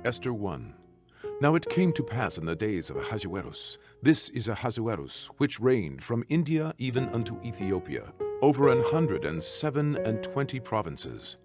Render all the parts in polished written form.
Esther 1. Now it came to pass in the days of Ahasuerus, this is Ahasuerus, which reigned from India even unto Ethiopia, over 127 provinces,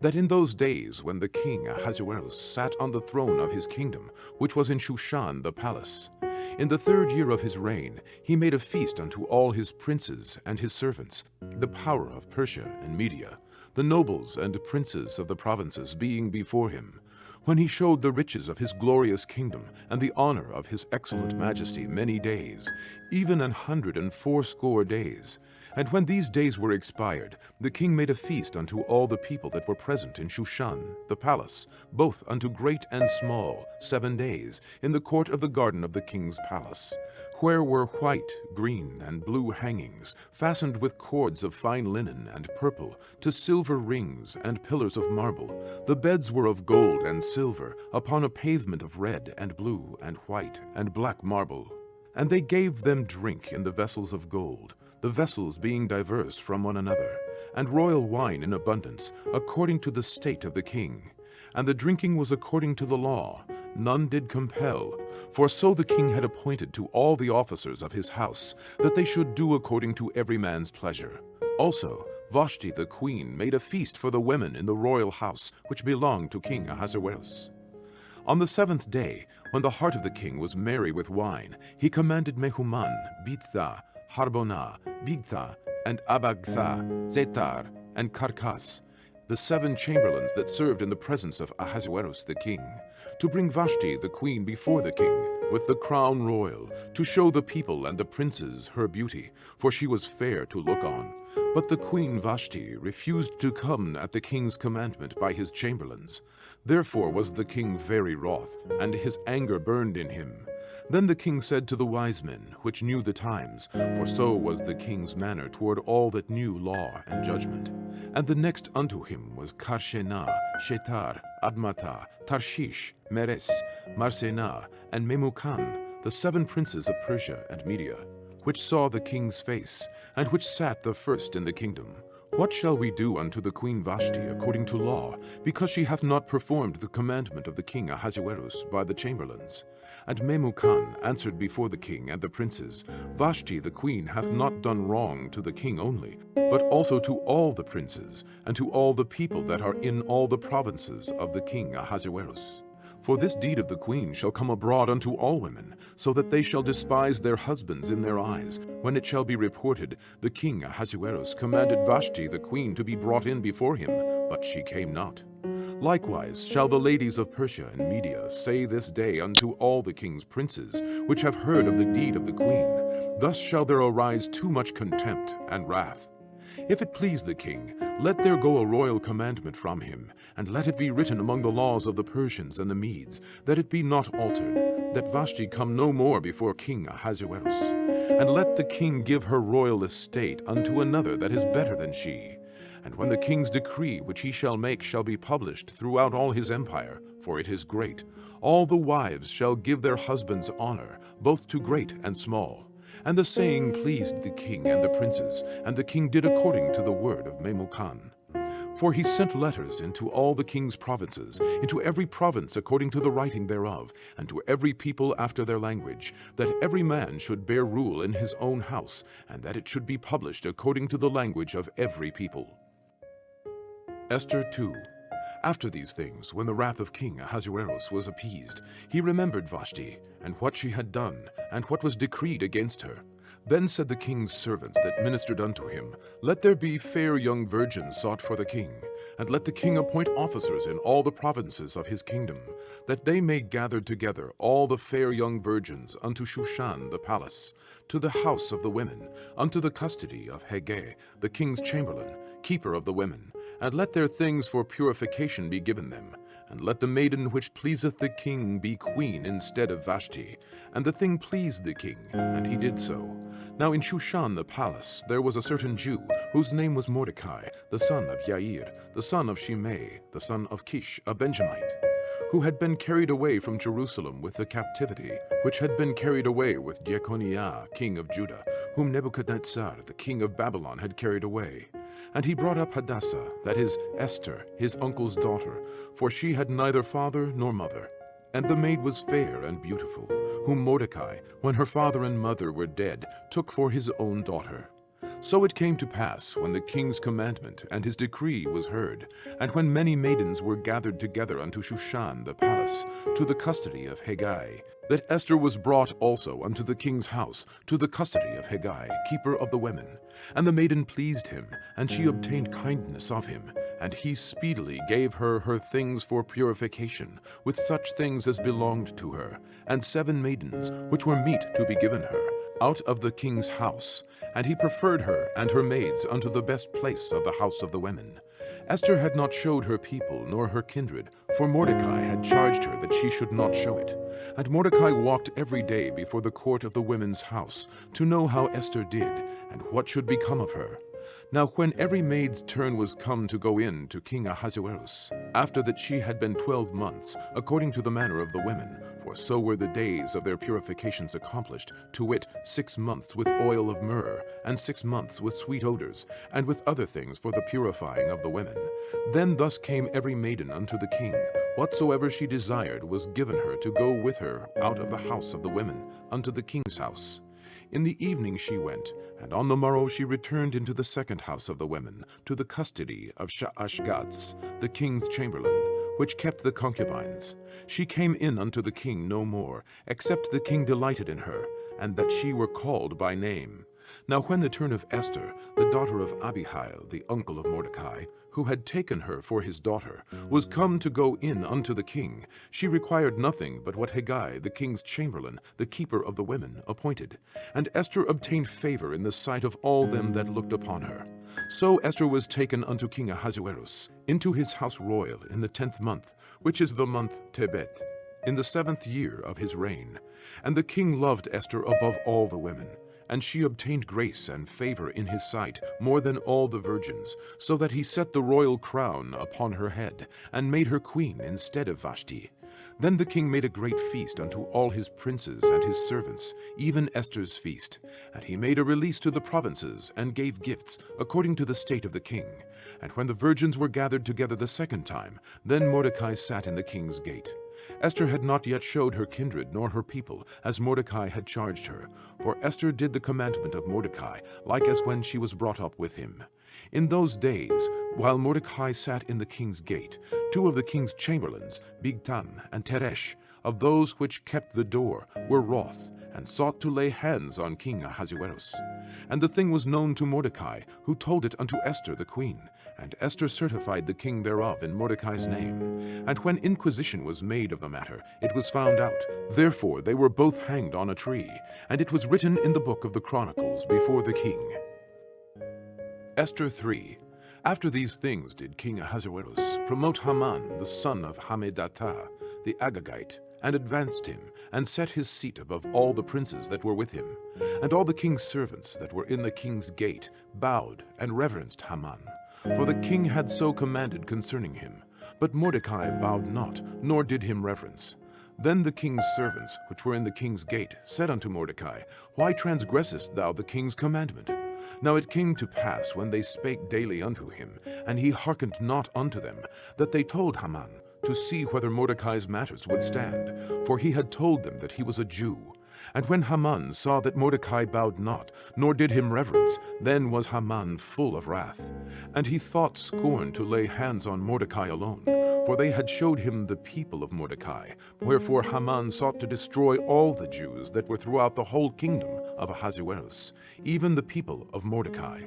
that in those days when the king Ahasuerus sat on the throne of his kingdom, which was in Shushan the palace, in the 3rd year of his reign, he made a feast unto all his princes and his servants, the power of Persia and Media, the nobles and princes of the provinces being before him, when he showed the riches of his glorious kingdom and the honor of his excellent majesty many days, even 180 days. And when these days were expired, the king made a feast unto all the people that were present in Shushan, the palace, both unto great and small, 7 days, in the court of the garden of the king's palace, where were white, green, and blue hangings, fastened with cords of fine linen and purple, to silver rings and pillars of marble. The beds were of gold and silver, upon a pavement of red and blue and white and black marble. And they gave them drink in the vessels of gold, the vessels being diverse from one another, and royal wine in abundance, according to the state of the king. And the drinking was according to the law, none did compel, for so the king had appointed to all the officers of his house, that they should do according to every man's pleasure. Also Vashti the queen made a feast for the women in the royal house, which belonged to King Ahasuerus. On the 7th day, when the heart of the king was merry with wine, he commanded Mehuman, Biztha, Harbonah, Bigtha, and Abagtha, Zetar, and Karkas, the 7 chamberlains that served in the presence of Ahasuerus the king, to bring Vashti the queen before the king, with the crown royal, to show the people and the princes her beauty, for she was fair to look on. But the queen Vashti refused to come at the king's commandment by his chamberlains. Therefore was the king very wroth, and his anger burned in him. Then the king said to the wise men, which knew the times, for so was the king's manner toward all that knew law and judgment. And the next unto him was Karshena, Shetar, Admatha, Tarshish, Meres, Marsena, and Memucan, the 7 princes of Persia and Media, which saw the king's face, and which sat the first in the kingdom. What shall we do unto the queen Vashti according to law, because she hath not performed the commandment of the king Ahasuerus by the chamberlains? And Memucan answered before the king and the princes, Vashti the queen hath not done wrong to the king only, but also to all the princes, and to all the people that are in all the provinces of the king Ahasuerus. For this deed of the queen shall come abroad unto all women, so that they shall despise their husbands in their eyes, when it shall be reported, the king Ahasuerus commanded Vashti the queen to be brought in before him, but she came not. Likewise shall the ladies of Persia and Media say this day unto all the king's princes, which have heard of the deed of the queen, thus shall there arise too much contempt and wrath. If it please the king, let there go a royal commandment from him, and let it be written among the laws of the Persians and the Medes, that it be not altered, that Vashti come no more before King Ahasuerus. And let the king give her royal estate unto another that is better than she. And when the king's decree which he shall make shall be published throughout all his empire, for it is great, all the wives shall give their husbands honor, both to great and small. And the saying pleased the king and the princes, and the king did according to the word of Memucan. For he sent letters into all the king's provinces, into every province according to the writing thereof, and to every people after their language, that every man should bear rule in his own house, and that it should be published according to the language of every people. Esther 2. After these things, when the wrath of King Ahasuerus was appeased, he remembered Vashti, and what she had done, and what was decreed against her. Then said the king's servants that ministered unto him, Let there be fair young virgins sought for the king, and let the king appoint officers in all the provinces of his kingdom, that they may gather together all the fair young virgins unto Shushan the palace, to the house of the women, unto the custody of Hege, the king's chamberlain, keeper of the women, and let their things for purification be given them, and let the maiden which pleaseth the king be queen instead of Vashti. And the thing pleased the king, and he did so. Now in Shushan the palace there was a certain Jew, whose name was Mordecai, the son of Jair, the son of Shimei, the son of Kish, a Benjamite, who had been carried away from Jerusalem with the captivity, which had been carried away with Jeconiah, king of Judah, whom Nebuchadnezzar, the king of Babylon, had carried away. And he brought up Hadassah, that is, Esther, his uncle's daughter, for she had neither father nor mother. And the maid was fair and beautiful, whom Mordecai, when her father and mother were dead, took for his own daughter. So it came to pass, when the king's commandment and his decree was heard, and when many maidens were gathered together unto Shushan the palace, to the custody of Hegai, that Esther was brought also unto the king's house, to the custody of Hegai, keeper of the women. And the maiden pleased him, and she obtained kindness of him, and he speedily gave her her things for purification, with such things as belonged to her, and 7 maidens, which were meet to be given her, out of the king's house. And he preferred her and her maids unto the best place of the house of the women. Esther had not showed her people nor her kindred, for Mordecai had charged her that she should not show it. And Mordecai walked every day before the court of the women's house, to know how Esther did, and what should become of her. Now when every maid's turn was come to go in to King Ahasuerus, after that she had been 12 months, according to the manner of the women, for so were the days of their purifications accomplished, to wit, 6 months with oil of myrrh, and 6 months with sweet odors, and with other things for the purifying of the women. Then thus came every maiden unto the king. Whatsoever she desired was given her to go with her out of the house of the women unto the king's house. In the evening she went, and on the morrow she returned into the second house of the women, to the custody of Shaashgaz, the king's chamberlain, which kept the concubines. She came in unto the king no more, except the king delighted in her, and that she were called by name. Now when the turn of Esther, the daughter of Abihail, the uncle of Mordecai, who had taken her for his daughter, was come to go in unto the king, she required nothing but what Hegai, the king's chamberlain, the keeper of the women, appointed. And Esther obtained favor in the sight of all them that looked upon her. So Esther was taken unto King Ahasuerus, into his house royal in the 10th month, which is the month Tebet, in the 7th year of his reign. And the king loved Esther above all the women. And she obtained grace and favor in his sight more than all the virgins, so that he set the royal crown upon her head, and made her queen instead of Vashti. Then the king made a great feast unto all his princes and his servants, even Esther's feast. And he made a release to the provinces, and gave gifts, according to the state of the king. And when the virgins were gathered together the second time, then Mordecai sat in the king's gate. Esther had not yet showed her kindred nor her people, as Mordecai had charged her. For Esther did the commandment of Mordecai, like as when she was brought up with him. In those days, while Mordecai sat in the king's gate, 2 of the king's chamberlains, Bigtan and Teresh, of those which kept the door, were wroth, and sought to lay hands on King Ahasuerus. And the thing was known to Mordecai, who told it unto Esther the queen. And Esther certified the king thereof in Mordecai's name. And when inquisition was made of the matter, it was found out. Therefore they were both hanged on a tree, and it was written in the book of the Chronicles before the king. Esther 3. After these things did King Ahasuerus promote Haman, the son of Hammedatha, the Agagite, and advanced him, and set his seat above all the princes that were with him. And all the king's servants that were in the king's gate bowed and reverenced Haman, for the king had so commanded concerning him. But Mordecai bowed not, nor did him reverence. Then the king's servants, which were in the king's gate, said unto Mordecai, Why transgressest thou the king's commandment? Now it came to pass, when they spake daily unto him, and he hearkened not unto them, that they told Haman, to see whether Mordecai's matters would stand, for he had told them that he was a Jew. And when Haman saw that Mordecai bowed not, nor did him reverence, then was Haman full of wrath. And he thought scorn to lay hands on Mordecai alone, for they had showed him the people of Mordecai. Wherefore Haman sought to destroy all the Jews that were throughout the whole kingdom of Ahasuerus, even the people of Mordecai.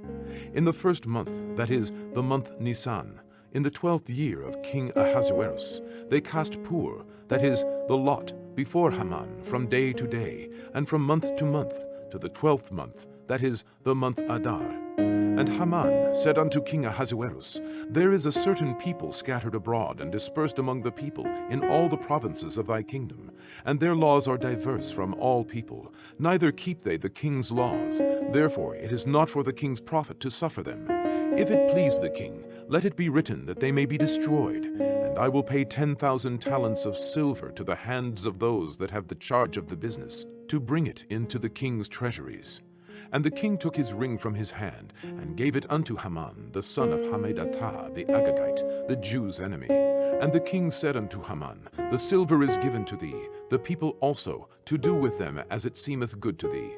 In the 1st month, that is, the month Nisan, in the 12th year of King Ahasuerus, they cast pur, that is, the lot, before Haman from day to day, and from month to month, to the 12th month, that is, the month Adar. And Haman said unto King Ahasuerus, There is a certain people scattered abroad and dispersed among the people in all the provinces of thy kingdom, and their laws are diverse from all people, neither keep they the king's laws. Therefore it is not for the king's profit to suffer them. If it please the king, let it be written that they may be destroyed, and I will pay 10,000 talents of silver to the hands of those that have the charge of the business, to bring it into the king's treasuries. And the king took his ring from his hand, and gave it unto Haman, the son of Hammedatha, the Agagite, the Jew's enemy. And the king said unto Haman, The silver is given to thee, the people also, to do with them as it seemeth good to thee.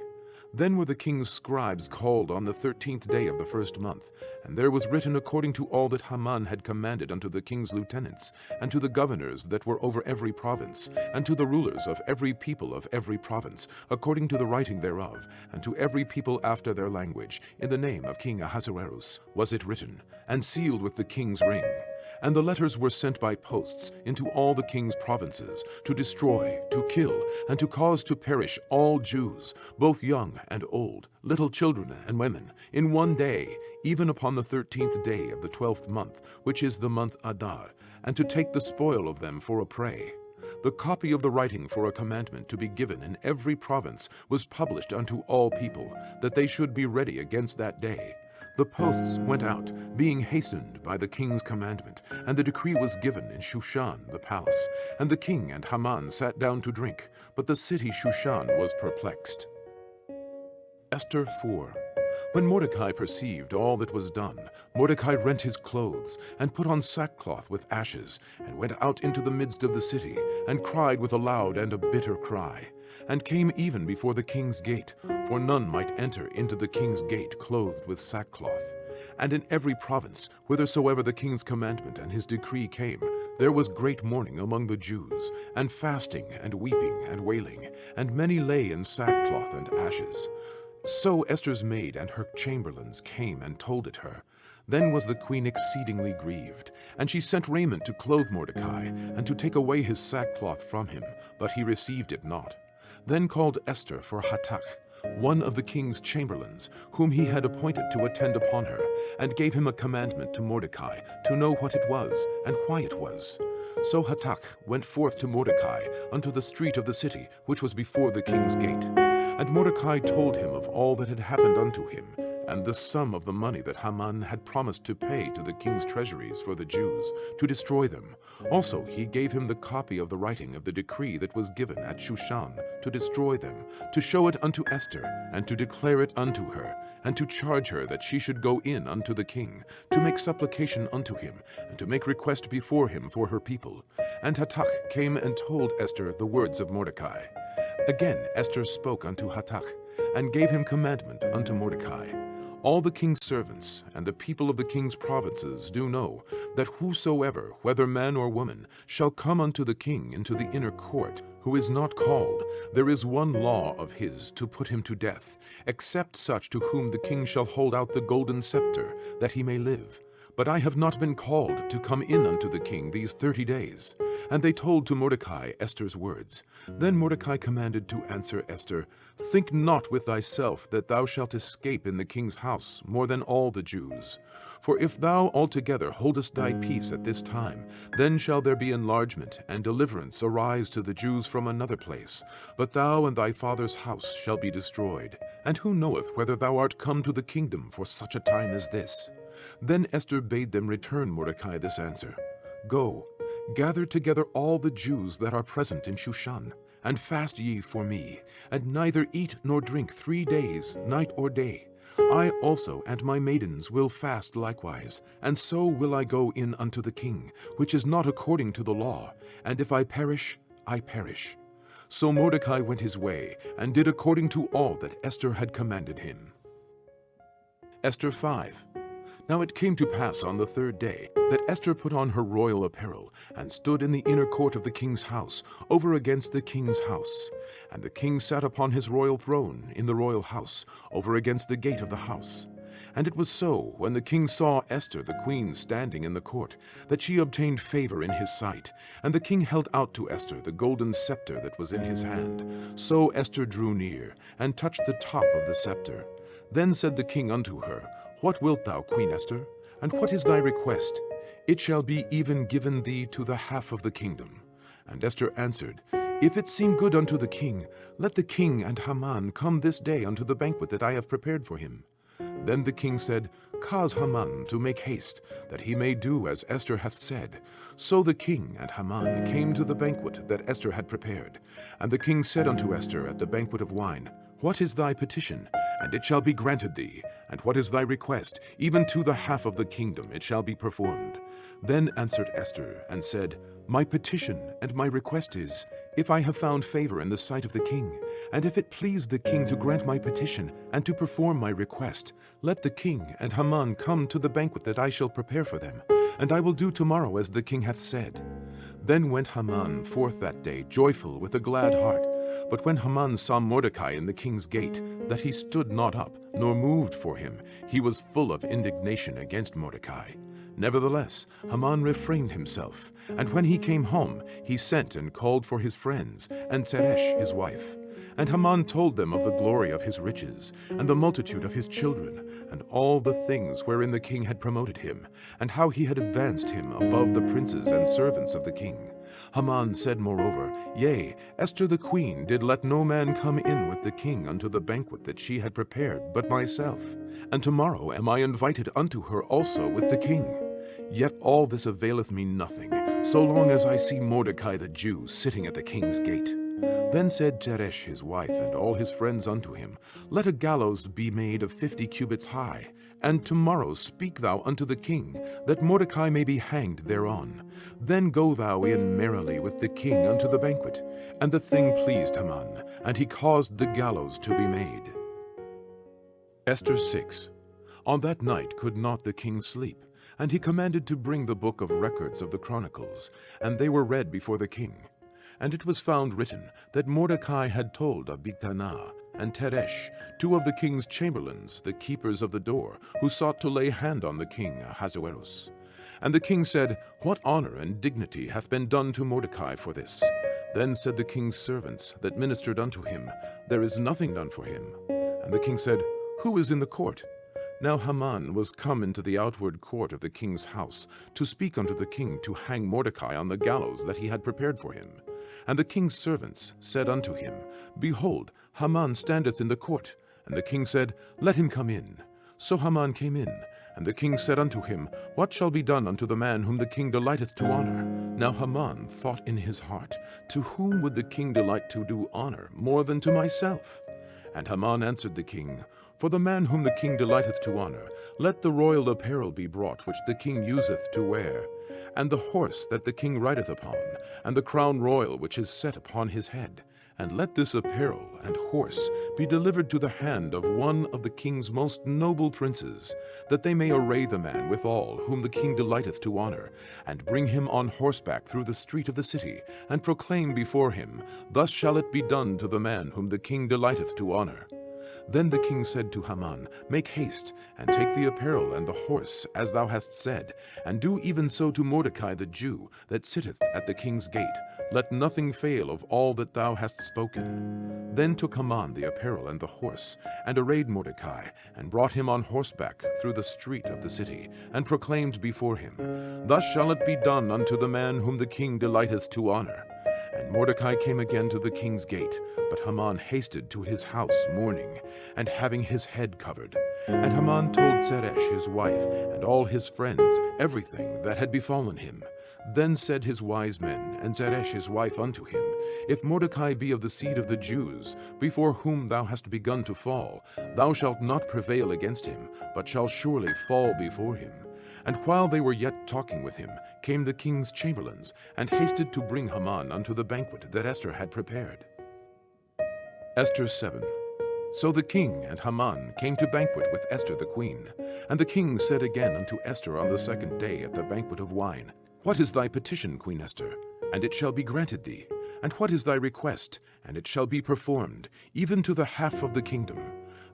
Then were the king's scribes called on the 13th day of the first month, and there was written according to all that Haman had commanded unto the king's lieutenants, and to the governors that were over every province, and to the rulers of every people of every province, according to the writing thereof, and to every people after their language, in the name of King Ahasuerus, was it written, and sealed with the king's ring. And the letters were sent by posts into all the king's provinces, to destroy, to kill, and to cause to perish all Jews, both young and old, little children and women, in one day, even upon the 13th day of the 12th month, which is the month Adar, and to take the spoil of them for a prey. The copy of the writing for a commandment to be given in every province was published unto all people, that they should be ready against that day. The posts went out, being hastened by the king's commandment, and the decree was given in Shushan the palace. And the king and Haman sat down to drink, but the city Shushan was perplexed. Esther 4. When Mordecai perceived all that was done, Mordecai rent his clothes, and put on sackcloth with ashes, and went out into the midst of the city, and cried with a loud and a bitter cry, and came even before the king's gate, for none might enter into the king's gate clothed with sackcloth. And in every province, whithersoever the king's commandment and his decree came, there was great mourning among the Jews, and fasting, and weeping, and wailing, and many lay in sackcloth and ashes. So Esther's maid and her chamberlains came and told it her. Then was the queen exceedingly grieved, and she sent raiment to clothe Mordecai, and to take away his sackcloth from him, but he received it not. Then called Esther for Hatach, one of the king's chamberlains, whom he had appointed to attend upon her, and gave him a commandment to Mordecai, to know what it was, and why it was. So Hatach went forth to Mordecai unto the street of the city, which was before the king's gate. And Mordecai told him of all that had happened unto him, and the sum of the money that Haman had promised to pay to the king's treasuries for the Jews, to destroy them. Also he gave him the copy of the writing of the decree that was given at Shushan, to destroy them, to show it unto Esther, and to declare it unto her, and to charge her that she should go in unto the king, to make supplication unto him, and to make request before him for her people. And Hatach came and told Esther the words of Mordecai. Again Esther spoke unto Hatach, and gave him commandment unto Mordecai. All the king's servants and the people of the king's provinces do know that whosoever, whether man or woman, shall come unto the king into the inner court, who is not called, there is one law of his to put him to death, except such to whom the king shall hold out the golden scepter, that he may live. But I have not been called to come in unto the king these 30 days. And they told to Mordecai Esther's words. Then Mordecai commanded to answer Esther, Think not with thyself that thou shalt escape in the king's house more than all the Jews. For if thou altogether holdest thy peace at this time, then shall there be enlargement and deliverance arise to the Jews from another place. But thou and thy father's house shall be destroyed. And who knoweth whether thou art come to the kingdom for such a time as this? Then Esther bade them return Mordecai this answer. Go, gather together all the Jews that are present in Shushan, and fast ye for me, and neither eat nor drink 3 days, night or day. I also and my maidens will fast likewise, and so will I go in unto the king, which is not according to the law, and if I perish, I perish. So Mordecai went his way, and did according to all that Esther had commanded him. Esther 5. Now it came to pass on the 3rd day that Esther put on her royal apparel, and stood in the inner court of the king's house, over against the king's house. And the king sat upon his royal throne in the royal house, over against the gate of the house. And it was so, when the king saw Esther the queen standing in the court, that she obtained favor in his sight. And the king held out to Esther the golden scepter that was in his hand. So Esther drew near, and touched the top of the scepter. Then said the king unto her, What wilt thou, Queen Esther? And what is thy request? It shall be even given thee to the half of the kingdom. And Esther answered, If it seem good unto the king, let the king and Haman come this day unto the banquet that I have prepared for him. Then the king said, Cause Haman to make haste, that he may do as Esther hath said. So the king and Haman came to the banquet that Esther had prepared. And the king said unto Esther at the banquet of wine, What is thy petition? And it shall be granted thee. And what is thy request? Even to the half of the kingdom it shall be performed. Then answered Esther, and said, My petition and my request is, if I have found favor in the sight of the king, and if it please the king to grant my petition, and to perform my request, let the king and Haman come to the banquet that I shall prepare for them, and I will do tomorrow as the king hath said. Then went Haman forth that day, joyful, with a glad heart. But when Haman saw Mordecai in the king's gate, that he stood not up, nor moved for him, he was full of indignation against Mordecai. Nevertheless, Haman refrained himself, and when he came home, he sent and called for his friends, and Zeresh his wife. And Haman told them of the glory of his riches, and the multitude of his children, and all the things wherein the king had promoted him, and how he had advanced him above the princes and servants of the king. Haman said moreover, Yea, Esther the queen did let no man come in with the king unto the banquet that she had prepared, but myself. And tomorrow am I invited unto her also with the king. Yet all this availeth me nothing, so long as I see Mordecai the Jew sitting at the king's gate. Then said Zeresh his wife and all his friends unto him, Let a gallows be made of 50 cubits high, and tomorrow speak thou unto the king, that Mordecai may be hanged thereon. Then go thou in merrily with the king unto the banquet. And the thing pleased Haman, and he caused the gallows to be made. Esther 6. On that night could not the king sleep, and he commanded to bring the book of records of the Chronicles, and they were read before the king. And it was found written that Mordecai had told of Bigtanah and Teresh, two of the king's chamberlains, the keepers of the door, who sought to lay hand on the king Ahasuerus. And the king said, What honor and dignity hath been done to Mordecai for this? Then said the king's servants that ministered unto him, There is nothing done for him. And the king said, Who is in the court? Now Haman was come into the outward court of the king's house, to speak unto the king to hang Mordecai on the gallows that he had prepared for him. And the king's servants said unto him, Behold, Haman standeth in the court. And the king said, Let him come in. So Haman came in. And the king said unto him, What shall be done unto the man whom the king delighteth to honor? Now Haman thought in his heart, To whom would the king delight to do honor more than to myself? And Haman answered the king, For the man whom the king delighteth to honor, let the royal apparel be brought which the king useth to wear, and the horse that the king rideth upon, and the crown royal which is set upon his head. And let this apparel and horse be delivered to the hand of one of the king's most noble princes, that they may array the man withal whom the king delighteth to honor, and bring him on horseback through the street of the city, and proclaim before him, Thus shall it be done to the man whom the king delighteth to honor. Then the king said to Haman, Make haste, and take the apparel and the horse, as thou hast said, and do even so to Mordecai the Jew, that sitteth at the king's gate. Let nothing fail of all that thou hast spoken. Then took Haman the apparel and the horse, and arrayed Mordecai, and brought him on horseback through the street of the city, and proclaimed before him, Thus shall it be done unto the man whom the king delighteth to honor. And Mordecai came again to the king's gate, but Haman hasted to his house mourning, and having his head covered. And Haman told Zeresh his wife, and all his friends, everything that had befallen him. Then said his wise men, and Zeresh his wife unto him, If Mordecai be of the seed of the Jews, before whom thou hast begun to fall, thou shalt not prevail against him, but shalt surely fall before him. And while they were yet talking with him, came the king's chamberlains, and hasted to bring Haman unto the banquet that Esther had prepared. Esther 7. So the king and Haman came to banquet with Esther the queen. And the king said again unto Esther on the second day at the banquet of wine, What is thy petition, Queen Esther? And it shall be granted thee. And what is thy request? And it shall be performed, even to the half of the kingdom.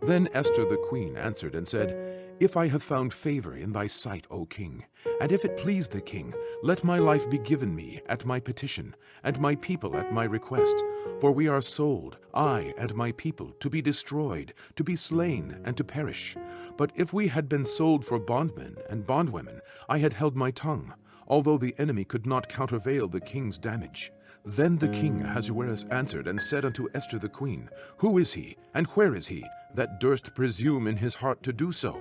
Then Esther the queen answered and said, If I have found favor in thy sight, O king, and if it please the king, let my life be given me at my petition, and my people at my request. For we are sold, I and my people, to be destroyed, to be slain, and to perish. But if we had been sold for bondmen and bondwomen, I had held my tongue, although the enemy could not countervail the king's damage. Then the king Ahasuerus answered and said unto Esther the queen, Who is he, and where is he, that durst presume in his heart to do so?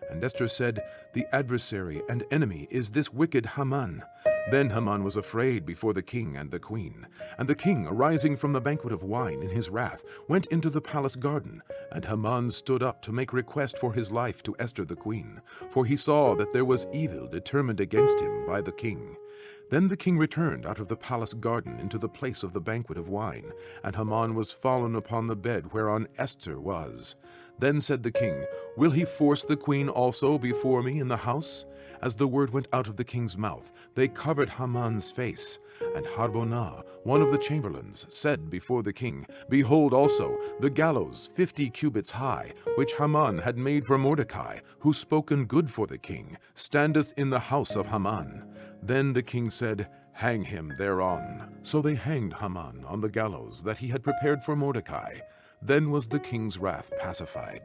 And Esther said, The adversary and enemy is this wicked Haman. Then Haman was afraid before the king and the queen. And the king, arising from the banquet of wine in his wrath, went into the palace garden. And Haman stood up to make request for his life to Esther the queen, for he saw that there was evil determined against him by the king. Then the king returned out of the palace garden into the place of the banquet of wine, and Haman was fallen upon the bed whereon Esther was. Then said the king, Will he force the queen also before me in the house? As the word went out of the king's mouth, they covered Haman's face. And Harbonah, one of the chamberlains, said before the king, Behold also the gallows 50 cubits high, which Haman had made for Mordecai, who spoken good for the king, standeth in the house of Haman. Then the king said, Hang him thereon. So they hanged Haman on the gallows that he had prepared for Mordecai. Then was the king's wrath pacified.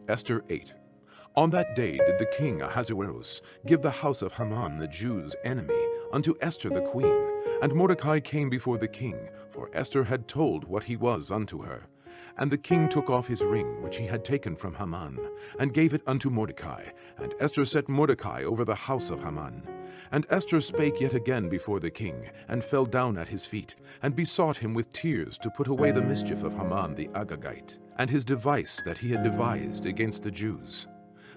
Esther 8. On that day did the king Ahasuerus give the house of Haman the Jews' enemy unto Esther the queen. And Mordecai came before the king, for Esther had told what he was unto her. And the king took off his ring, which he had taken from Haman, and gave it unto Mordecai. And Esther set Mordecai over the house of Haman. And Esther spake yet again before the king, and fell down at his feet, and besought him with tears to put away the mischief of Haman the Agagite, and his device that he had devised against the Jews.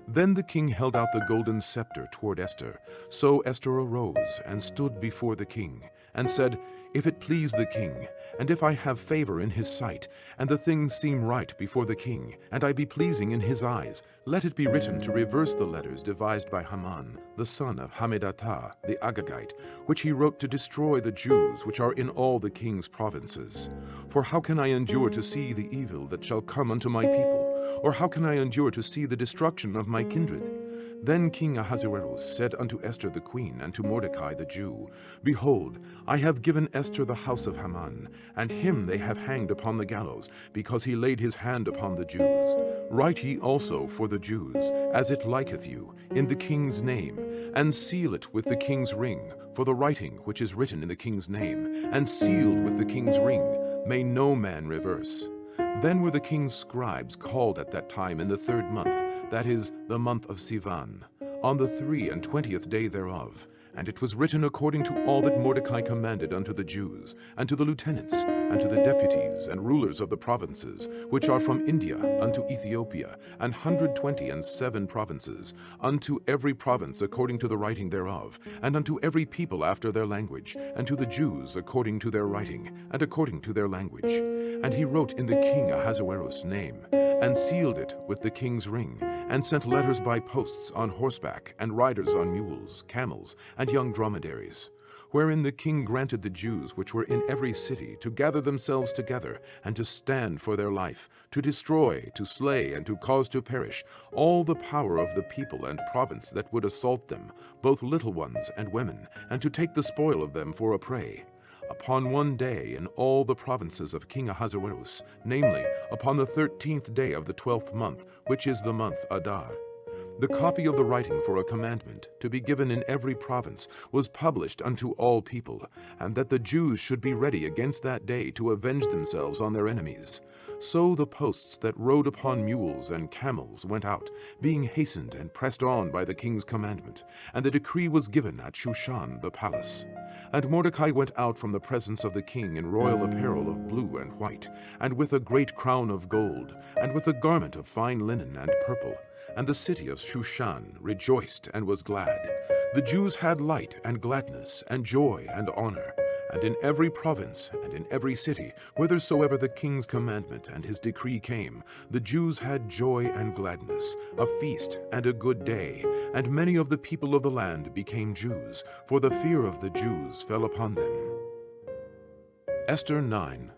Then the king held out the golden scepter toward Esther. So Esther arose and stood before the king, and said, If it please the king, and if I have favor in his sight, and the thing seem right before the king, and I be pleasing in his eyes, let it be written to reverse the letters devised by Haman, the son of Hammedatha the Agagite, which he wrote to destroy the Jews which are in all the king's provinces. For how can I endure to see the evil that shall come unto my people? Or how can I endure to see the destruction of my kindred? Then King Ahasuerus said unto Esther the queen and to Mordecai the Jew, Behold, I have given Esther the house of Haman, and him they have hanged upon the gallows, because he laid his hand upon the Jews. Write ye also for the Jews, as it liketh you, in the king's name, and seal it with the king's ring, for the writing which is written in the king's name, and sealed with the king's ring, may no man reverse. Then were the king's scribes called at that time in the 3rd month, that is, the month of Sivan, on the 23rd day thereof. And it was written according to all that Mordecai commanded unto the Jews, and to the lieutenants, and to the deputies and rulers of the provinces, which are from India unto Ethiopia, and 127 provinces, unto every province according to the writing thereof, and unto every people after their language, and to the Jews according to their writing, and according to their language. And he wrote in the king Ahasuerus' name, and sealed it with the king's ring, and sent letters by posts on horseback, and riders on mules, camels, and young dromedaries, wherein the king granted the Jews which were in every city to gather themselves together, and to stand for their life, to destroy, to slay, and to cause to perish all the power of the people and province that would assault them, both little ones and women, and to take the spoil of them for a prey. Upon one day in all the provinces of King Ahasuerus, namely, upon the 13th day of the 12th month, which is the month Adar. The copy of the writing for a commandment, to be given in every province, was published unto all people, and that the Jews should be ready against that day to avenge themselves on their enemies. So the posts that rode upon mules and camels went out, being hastened and pressed on by the king's commandment, and the decree was given at Shushan the palace. And Mordecai went out from the presence of the king in royal apparel of blue and white, and with a great crown of gold, and with a garment of fine linen and purple. And the city of Shushan rejoiced and was glad. The Jews had light and gladness and joy and honor. And in every province and in every city, whithersoever the king's commandment and his decree came, the Jews had joy and gladness, a feast and a good day. And many of the people of the land became Jews, for the fear of the Jews fell upon them. Esther 9.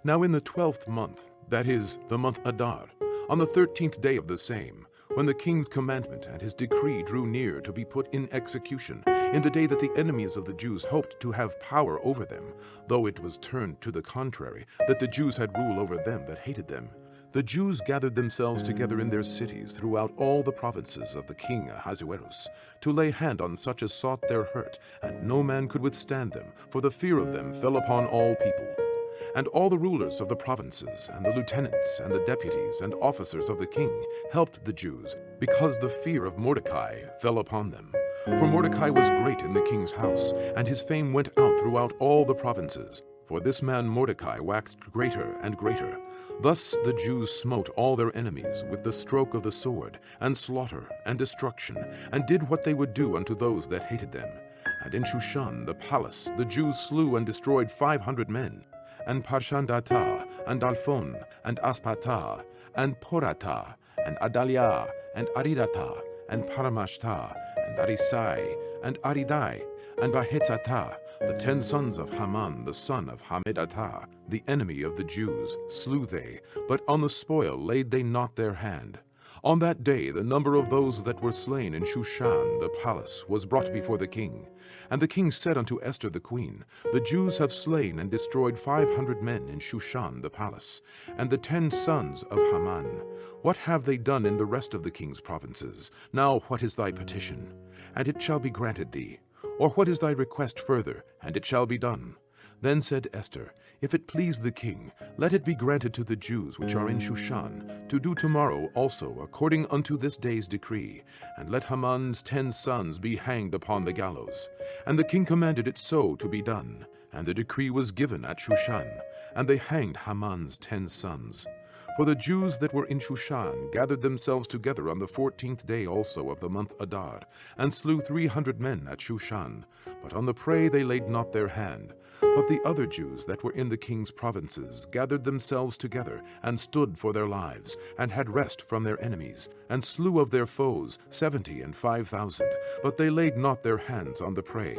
Now in the 12th month, that is, the month Adar, on the 13th day of the same, when the king's commandment and his decree drew near to be put in execution, in the day that the enemies of the Jews hoped to have power over them, though it was turned to the contrary, that the Jews had rule over them that hated them, The Jews gathered themselves together in their cities throughout all the provinces of the king Ahasuerus, to lay hand on such as sought their hurt, and no man could withstand them, for the fear of them fell upon all people. And all the rulers of the provinces, and the lieutenants, and the deputies, and officers of the king helped the Jews, because the fear of Mordecai fell upon them. For Mordecai was great in the king's house, and his fame went out throughout all the provinces. For this man Mordecai waxed greater and greater. Thus the Jews smote all their enemies with the stroke of the sword, and slaughter, and destruction, and did what they would do unto those that hated them. And in Shushan the palace the Jews slew and destroyed 500 men. And Parshandatah, and Dalphon, and Aspatah, and Poratah, and Adaliah, and Aridatah, and Paramashtah, and Arisai, and Aridai, and Vahetzatah, the 10 sons of Haman, the son of Hammedatah, the enemy of the Jews, slew they, but on the spoil laid they not their hand. On that day the number of those that were slain in Shushan the palace was brought before the king. And the king said unto Esther the queen, The Jews have slain and destroyed 500 men in Shushan the palace, and the 10 sons of Haman. What have they done in the rest of the king's provinces? Now what is thy petition? And it shall be granted thee. Or what is thy request further? And it shall be done. Then said Esther, If it please the king, let it be granted to the Jews which are in Shushan, to do tomorrow also according unto this day's decree, and let Haman's 10 sons be hanged upon the gallows. And the king commanded it so to be done, and the decree was given at Shushan, and they hanged Haman's 10 sons. For the Jews that were in Shushan gathered themselves together on the 14th day also of the month Adar, and slew 300 men at Shushan. But on the prey they laid not their hand. But the other Jews that were in the king's provinces gathered themselves together, and stood for their lives, and had rest from their enemies, and slew of their foes 70 and 5,000. But they laid not their hands on the prey.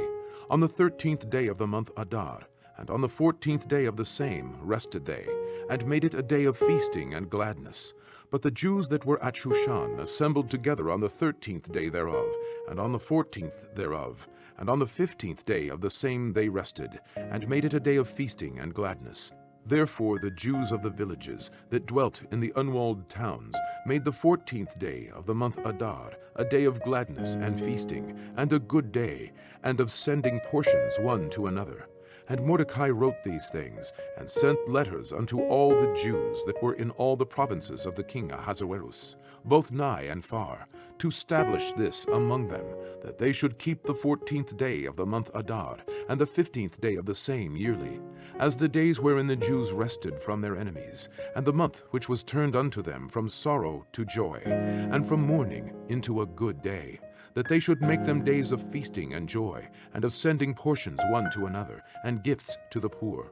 On the 13th day of the month Adar, and on the 14th day of the same rested they, and made it a day of feasting and gladness. But the Jews that were at Shushan assembled together on the 13th day thereof, and on the 14th thereof, and on the 15th day of the same they rested, and made it a day of feasting and gladness. Therefore the Jews of the villages that dwelt in the unwalled towns made the 14th day of the month Adar a day of gladness and feasting, and a good day, and of sending portions one to another. And Mordecai wrote these things, and sent letters unto all the Jews that were in all the provinces of the king Ahasuerus, both nigh and far, to stablish this among them, that they should keep the 14th day of the month Adar, and the 15th day of the same yearly, as the days wherein the Jews rested from their enemies, and the month which was turned unto them from sorrow to joy, and from mourning into a good day, that they should make them days of feasting and joy, and of sending portions one to another, and gifts to the poor.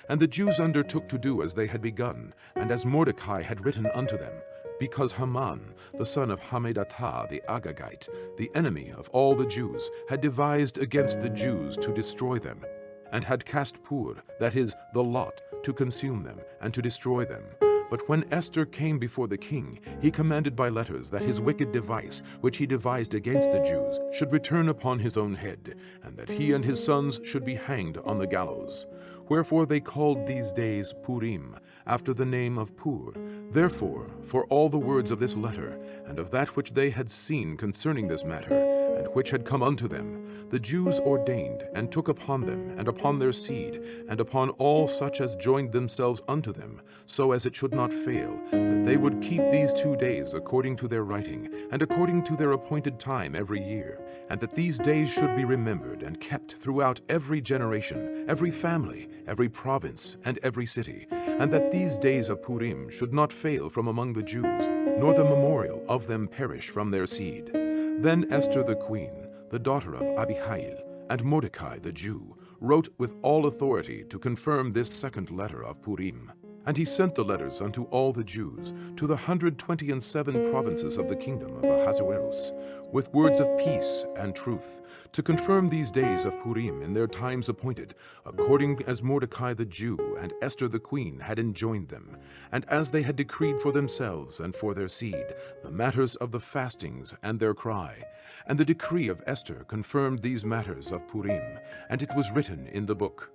And the Jews undertook to do as they had begun, and as Mordecai had written unto them, because Haman, the son of Hammedatah the Agagite, the enemy of all the Jews, had devised against the Jews to destroy them, and had cast pur, that is, the lot, to consume them, and to destroy them. But when Esther came before the king, he commanded by letters that his wicked device, which he devised against the Jews, should return upon his own head, and that he and his sons should be hanged on the gallows. Wherefore they called these days Purim, after the name of Pur. Therefore, for all the words of this letter, and of that which they had seen concerning this matter, and which had come unto them, the Jews ordained, and took upon them, and upon their seed, and upon all such as joined themselves unto them, so as it should not fail, that they would keep these 2 days according to their writing, and according to their appointed time every year, and that these days should be remembered and kept throughout every generation, every family, every province, and every city, and that these days of Purim should not fail from among the Jews, nor the memorial of them perish from their seed. Then Esther the queen, the daughter of Abihail, and Mordecai the Jew, wrote with all authority to confirm this second letter of Purim. And he sent the letters unto all the Jews, to the 127 provinces of the kingdom of Ahasuerus, with words of peace and truth, to confirm these days of Purim in their times appointed, according as Mordecai the Jew and Esther the queen had enjoined them, and as they had decreed for themselves and for their seed, the matters of the fastings and their cry. And the decree of Esther confirmed these matters of Purim, and it was written in the book.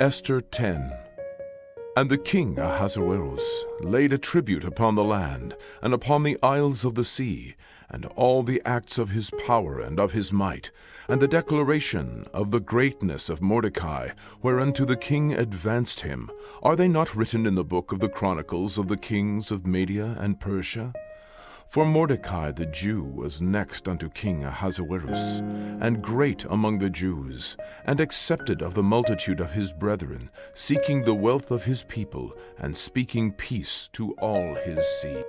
Esther 10. And the king Ahasuerus laid a tribute upon the land, and upon the isles of the sea, and all the acts of his power and of his might, and the declaration of the greatness of Mordecai, whereunto the king advanced him, are they not written in the book of the chronicles of the kings of Media and Persia? For Mordecai the Jew was next unto King Ahasuerus, and great among the Jews, and accepted of the multitude of his brethren, seeking the wealth of his people, and speaking peace to all his seed.